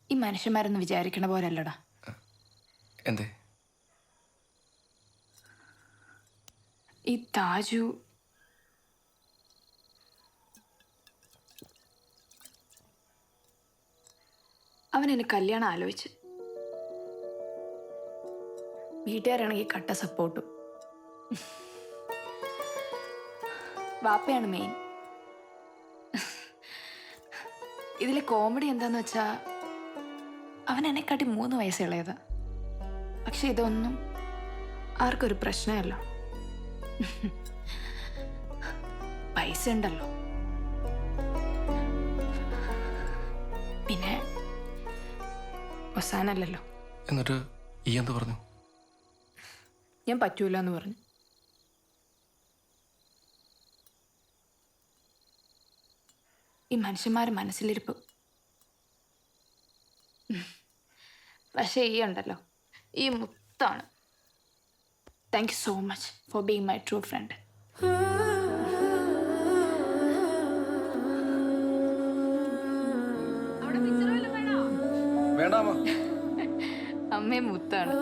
ഈ മനുഷ്യന്മാരൊന്നും വിചാരിക്കണ പോലല്ലടാ. എന്തേ? ഈ താജു അവൻ എന്നെ കല്യാണം ആലോചിച്ച്. വീട്ടുകാരാണെങ്കിൽ കട്ട സപ്പോർട്ടും. വാപ്പയാണ് മെയിൻ. ഇതിലെ കോമഡി എന്താന്ന് വെച്ചാ അവൻ എന്നെക്കാട്ടി 3 വയസ്സ് ഇളയതാ. പക്ഷെ ഇതൊന്നും ആർക്കൊരു പ്രശ്നമല്ല. പൈസ ഉണ്ടല്ലോ. പിന്നെ അവസാനല്ലല്ലോ. എന്നിട്ട് ഈ എന്ത് പറഞ്ഞു? ഞാൻ പറ്റൂല എന്ന് പറഞ്ഞു. ഈ മനുഷ്യന്മാർ മനസ്സിലിരിപ്പ്. പക്ഷേ ഈ ഉണ്ടല്ലോ, ഈ മുത്താണ്. Thank you so much for being my true friend. വേണ്ടാമോ? അമ്മേ മുത്താണ്.